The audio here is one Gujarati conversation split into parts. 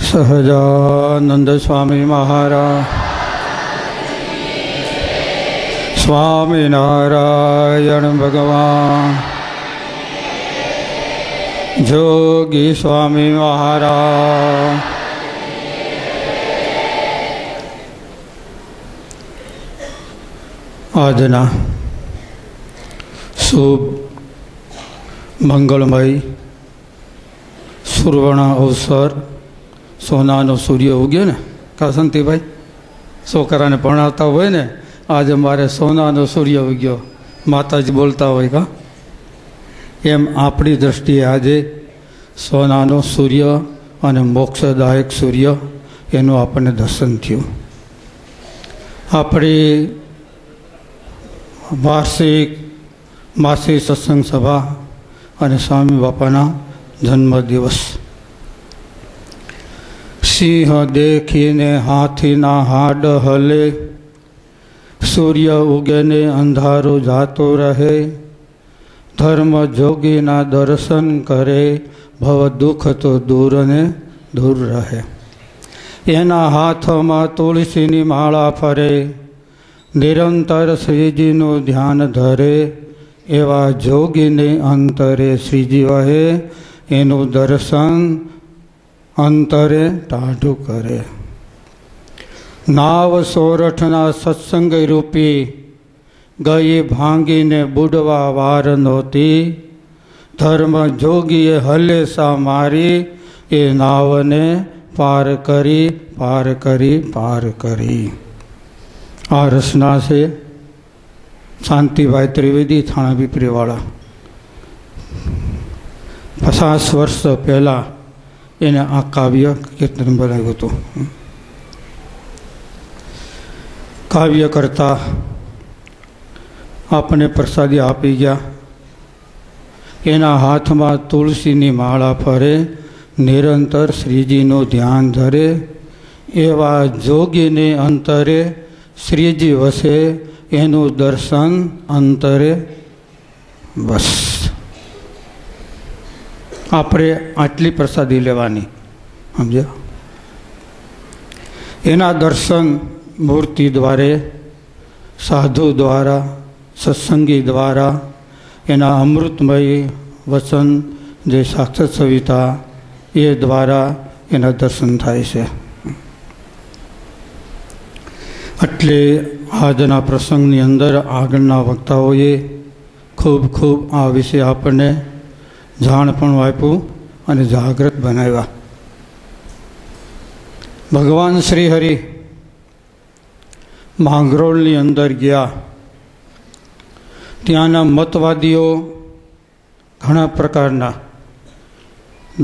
સહજાનંદ સ્વામી મહારાજ. સ્વામિનારાયણ ભગવાન. જોગી સ્વામી મહારાજ. આજના શુભ મંગળમય સુવર્ણ અવસર, સોનાનો સૂર્ય ઉગ્યો ને કાસંતીભાઈ, છોકરાને ભણાવતા હોય ને, આજે મારે સોનાનો સૂર્ય ઉગ્યો માતાજી બોલતા હોય કા, એમ આપણી દૃષ્ટિએ આજે સોનાનો સૂર્ય અને મોક્ષદાયક સૂર્ય એનું આપણને દર્શન થયું. આપણી વાર્ષિક માસિક સત્સંગ સભા અને સ્વામી બાપાના જન્મદિવસ. સિંહ દેખીને હાથીના હાડ હલે, સૂર્ય ઉગેને અંધારો જાતો રહે, ધર્મ જોગીના દર્શન કરે, ભવ દુઃખ તો દૂર ને દૂર રહે. એના હાથમાં તુલસીની માળા ફરે, નિરંતર શ્રીજીનું ધ્યાન ધરે, એવા જોગીને અંતરે શ્રીજી વહે, એનું દર્શન અંતરે ટાઢું કરે. નાવ સોરઠના સત્સંગ રૂપી ગઈ ભાંગીને બુડવા વાર નહોતી, ધર્મ જોગીએ હલેસા મારી, એ નાવને પાર કરી પાર કરી પાર કરી. આ રચના છે શાંતિભાઈ ત્રિવેદી, થાણા પીપરીવાળા. 50 વર્ષ પહેલાં એને આ કાવ્ય કીર્તન બનાવ્યું હતું. કાવ્ય કરતા આપણને પ્રસાદી આપી ગયા. એના હાથમાં તુલસીની માળા ફરે, નિરંતર શ્રીજીનું ધ્યાન ધરે, એવા જોગીને અંતરે શ્રીજી વસે, એનું દર્શન અંતરે બસ. આપણે આટલી પ્રસાદી લેવાની, સમજ્યા? એના દર્શન મૂર્તિ દ્વારે, સાધુ દ્વારા, સત્સંગી દ્વારા, એના અમૃતમય વચન જે સાક્ષાત સવિતા એ દ્વારા એના દર્શન થાય છે. એટલે આજના પ્રસંગની અંદર આગળના વક્તાઓએ ખૂબ ખૂબ આ વિશે આપણને જાણ પણ આપ્યું અને જાગૃત બનાવ્યા. ભગવાન શ્રી હરિ માંગરોળની અંદર ગયા. ત્યાંના મતવાદીઓ ઘણા પ્રકારના,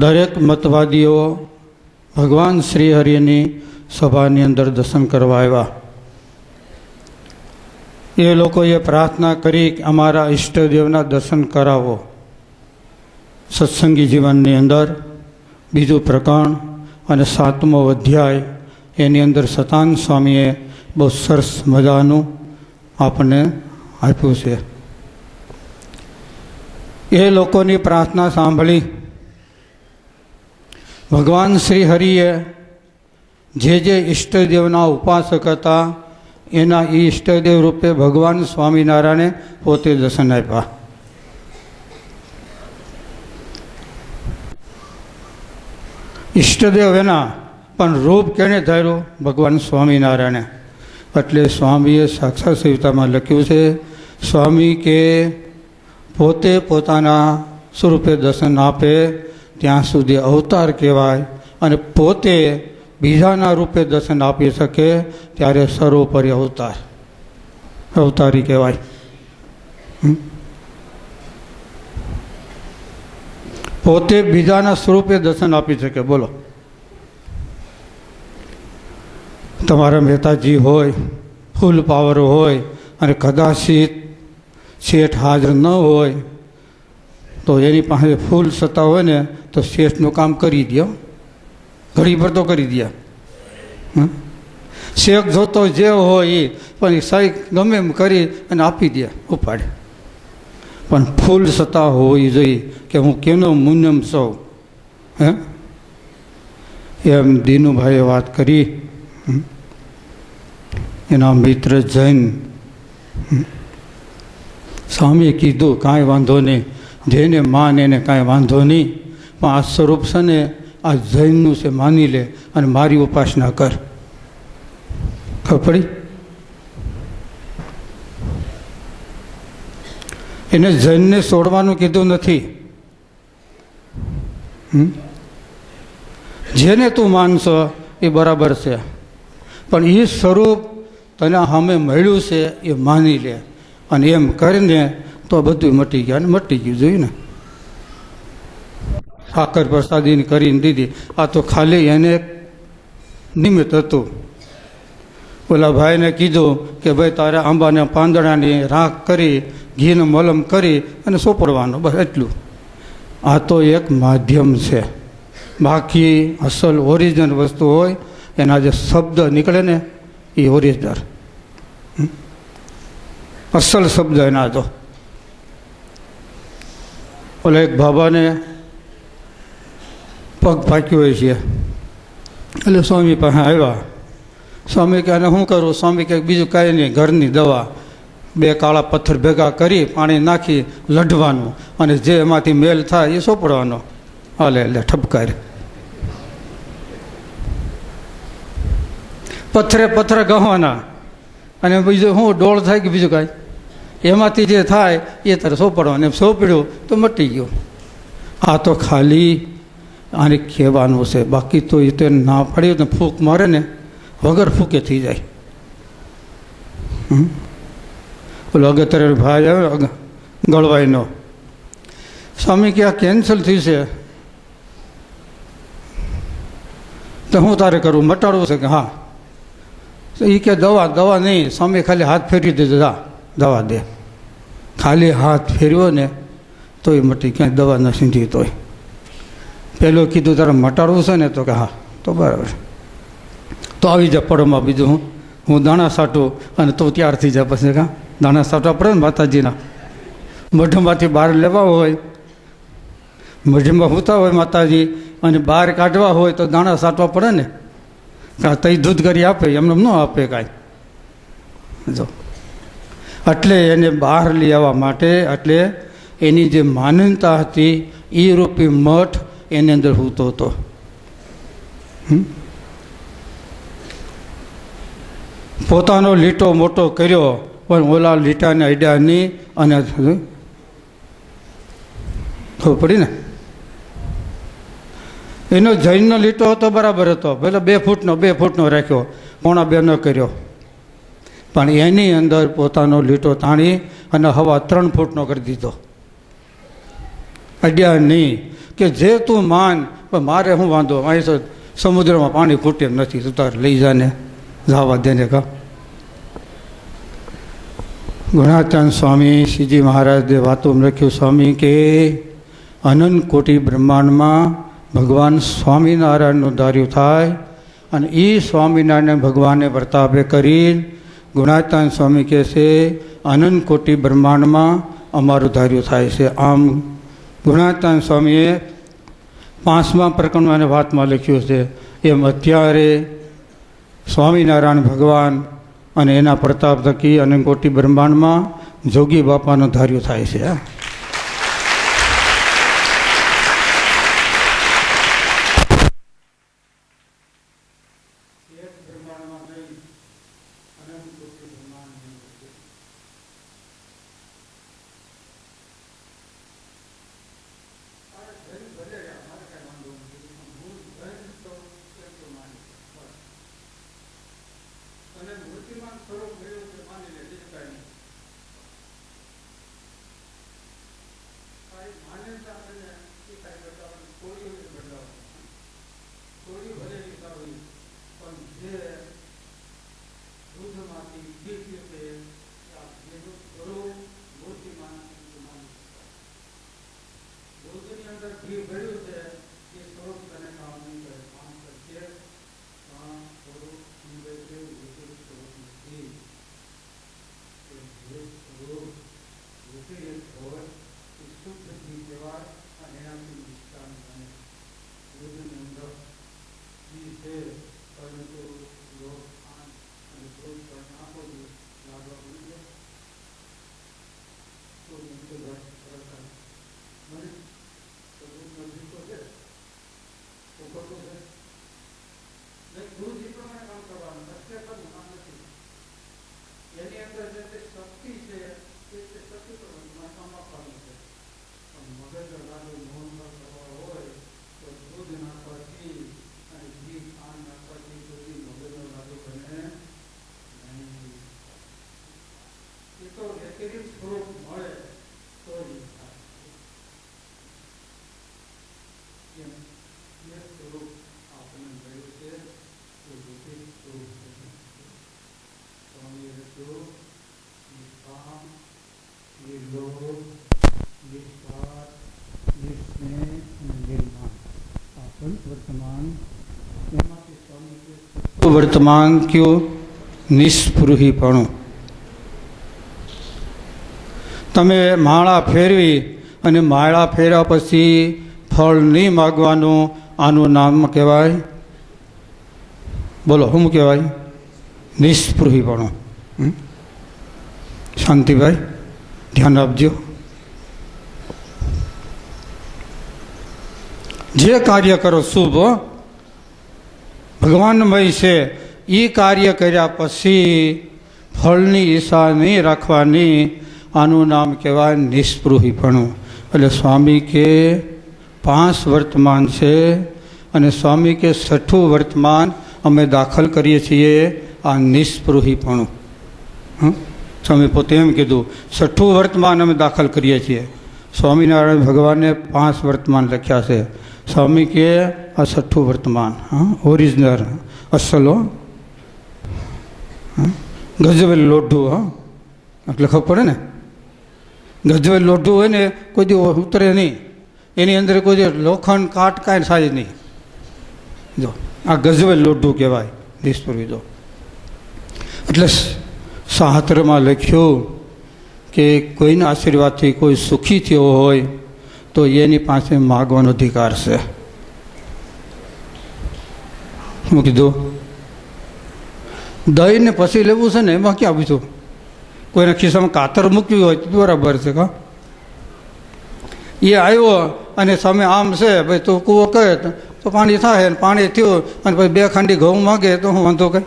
દરેક મતવાદીઓ ભગવાન શ્રી હરિની સભાની અંદર દર્શન કરવા આવ્યા. એ લોકોએ પ્રાર્થના કરી કે અમારા ઈષ્ટદેવના દર્શન કરાવો. સત્સંગી જીવનની અંદર બીજું પ્રકરણ અને 7મો અધ્યાય એની અંદર સતાન સ્વામીએ બહુ સરસ મજાનું આપણને આપ્યું છે. એ લોકોની પ્રાર્થના સાંભળી ભગવાન શ્રી હરિએ જે ઈષ્ટદેવના ઉપાસક હતા એના ઈષ્ટદેવ રૂપે ભગવાન સ્વામિનારાયણે પોતે દર્શન આપ્યા. ઈષ્ટદેવ એના પણ રૂપ કેને ધાર્યું? ભગવાન સ્વામિનારાયણે. એટલે સ્વામીએ સાક્ષાત સવિતામાં લખ્યું છે, સ્વામી કે પોતે પોતાના સ્વરૂપે દર્શન આપે ત્યાં સુધી અવતાર કહેવાય, અને પોતે બીજાના રૂપે દર્શન આપી શકે ત્યારે સર્વોપરી અવતારી કહેવાય. પોતે બીજાના સ્વરૂપે દર્શન આપી શકે. બોલો, તમારા મહેતાજી હોય, ફૂલ પાવર હોય, અને કદાચિત શેઠ હાજર ન હોય તો એની પાસે ફૂલ સત્તા હોય ને તો શેઠનું કામ કરી દો, ઘડી ભર તો કરી દે. શેખ જોતો જે હોય એ પણ સહી ગમે એમ કરી અને આપી દે, ઉપાડે. પણ ફૂલ સત્તા હોવી જોઈએ કે હું કેનો મુન્યમ સૌ. હે એમ દીનુભાઈએ વાત કરી. એના મિત્ર જૈન સ્વામીએ કીધું કાંઈ વાંધો નહીં, જેને માન એને કાંઈ વાંધો નહીં, પણ આ સ્વરૂપ છે ને આ જૈનનું છે, માની લે અને મારી ઉપાસના કર. ખબર પડી? એને જૈનને છોડવાનું કીધું નથી. જેને તું માનશો એ બરાબર છે, પણ એ સ્વરૂપ તને સામે મળ્યું છે એ માની લે અને એમ કરીને તો બધું મટી ગયા. અને મટી ગયું જોયું ને. સાકર પ્રસાદીને કરીને દીધી. આ તો ખાલી એને નિમિત્ત હતું. ઓલા ભાઈને કીધું કે ભાઈ તારે આંબાના પાંદડાની રાખ કરી ઘીનો મલમ કરી અને સોપડવાનો, બસ એટલું. આ તો એક માધ્યમ છે. બાકી અસલ ઓરિજિનલ વસ્તુ હોય એના જે શબ્દ નીકળે ને એ ઓરિજિનલ અસલ શબ્દ એના. તો ઓલા એક બાબાને પગ પાક્યો હોય છે, એટલે સ્વામી પાસે આવ્યા. સ્વામી કે આને શું કરું? સ્વામી કે બીજું કાંઈ નહીં, ઘરની દવા, 2 કાળા પથ્થર ભેગા કરી પાણી નાખી લઢવાનું અને જે એમાંથી મેલ થાય એ સોપડવાનો. હાલે એટલે ઠપકાર. પથ્થરે ગહવાના અને બીજું શું ડોળ થાય કે બીજું કાંઈ, એમાંથી જે થાય એ તારે સોપડવાનું. એમ સોંપડ્યું તો મટી ગયું. આ તો ખાલી આને કહેવાનું છે. બાકી તો એ તો ના પડ્યું ને ફૂંક મારે ને વગર ફૂંકે થઈ જાય. ઓલો અગત્યારે ભાઈ આવે ગળવાઈનો, સ્વામી કે આ કેન્સલ થયું છે તો હું તારે કરું? મટાડવું છે કે હા? એ કે દવા નહીં. સ્વામી ખાલી હાથ ફેરવી દેજો, જા દવા દે. ખાલી હાથ ફેરવ્યો ને તો એ મટી, ક્યાંય દવા ન સીંધી તોય. પેલું કીધું તારે મટાડવું છે ને તો કે હા, તો બરાબર. તો આવી જા પડોમાં. બીજું હું દાણા સાટું અને તો તૈયાર થઈ જાય. પછી કાં દાણા સાટવા પડે ને માતાજીના. મઢમાંથી બહાર લેવા હોય, મઢમાં હોતા હોય માતાજી અને બહાર કાઢવા હોય તો દાણા સાટવા પડે ને. કાં તઈ દૂધ કરી આપે, એમને ન આપે કાંઈ. જો એટલે એને બહાર લઈ આવવા માટે, એટલે એની જે માન્યતા હતી એ રૂપી મઠ એની અંદર હૂતો હતો. પોતાનો લીટો મોટો કર્યો પણ ઓલા લીટાને અડ્યા નહીં. અને ખબર પડી ને, એનો જૈનનો લીટો હતો બરાબર હતો, ભલે 2 ફૂટનો રાખ્યો, 1.25 ન કર્યો. પણ એની અંદર પોતાનો લીટો તાણી અને હવા 3 ફૂટનો કરી દીધો. અડ્યા નહીં કે જે તું માન, પણ મારે શું વાંધો, અહીં સમુદ્રમાં પાણી ખૂટે એમ નથી, તું તારે લઈ જાને, જવા દેને. કા ગુણાચાંદ સ્વામી શ્રીજી મહારાજે વાતોમાં લખ્યું, સ્વામી કે અનંત કોટી બ્રહ્માંડમાં ભગવાન સ્વામિનારાયણનું ધાર્યું થાય અને એ સ્વામિનારાયણ ભગવાને વર્તાપે કરી. ગુણાચાંદ સ્વામી કહે છે અનંત કોટી બ્રહ્માંડમાં અમારું ધાર્યું થાય છે. આમ ગુણાચાંદ સ્વામીએ 5મા પ્રકરણમાં એને વાતમાં લખ્યું છે. એમ અત્યારે સ્વામિનારાયણ ભગવાન અને એના પ્રતાપ થકી અનંત કોટી બ્રહ્માંડમાં જોગી બાપાનું ધાર્યું થાય છે. વર્તમાન કયું નિસ્પૃહીપણું. તમે માળા ફેરવી અને માળા ફેર્યા પછી ફળ નહીં માગવાનું, આનું નામ કહેવાય, બોલો શું કહેવાય? નિસ્પૃહીપણું. શાંતિભાઈ ધ્યાન આપજો. જે કાર્ય કરો શુભ ભગવાનમય છે, એ કાર્ય કર્યા પછી ફળની ઈચ્છા નહીં રાખવાની, આનું નામ કહેવાય નિસ્પૃહીપણું. એટલે સ્વામી કે 5 વર્તમાન છે અને સ્વામી કે 6ઠું વર્તમાન અમે દાખલ કરીએ છીએ, આ નિસ્પૃહીપણું. સ્વામી પોતે એમ કીધું 6ઠું વર્તમાન અમે દાખલ કરીએ છીએ. સ્વામિનારાયણ ભગવાને 5 વર્તમાન લખ્યા છે. સ્વામી કે આ 6ઠું વર્તમાન ઓરિજિનલ અસલો ગજવેલ લોઢું. એટલે ખબર પડે ને, ગજવેલ લોઢું હોય ને કોઈ દી ઉતરે નહીં, એની અંદર કોઈ દી લોખંડ કાટ કાંઈ થાય નહીં. જો આ ગજવેલ લોઢું કહેવાય નિસ્પૃહી. જો એટલે શાસ્ત્રમાં લખ્યું કે કોઈના આશીર્વાદથી કોઈ સુખી થયો હોય તો એની પાસે માગવાનો અધિકાર છે. શું કીધું? દહીંને પછી લેવું છે ને, એમાં ક્યાં બીજું કોઈના ખિસ્સામાં કાતર મૂક્યું હોય તો બરાબર છે. કા એ આવ્યો અને સામે આમ છે ભાઈ તું કૂવો કહે તો પાણી થાય, પાણી થયું અને પછી 2 ખાંડી ઘઉં માગે તો હું વાંધો કંઈ?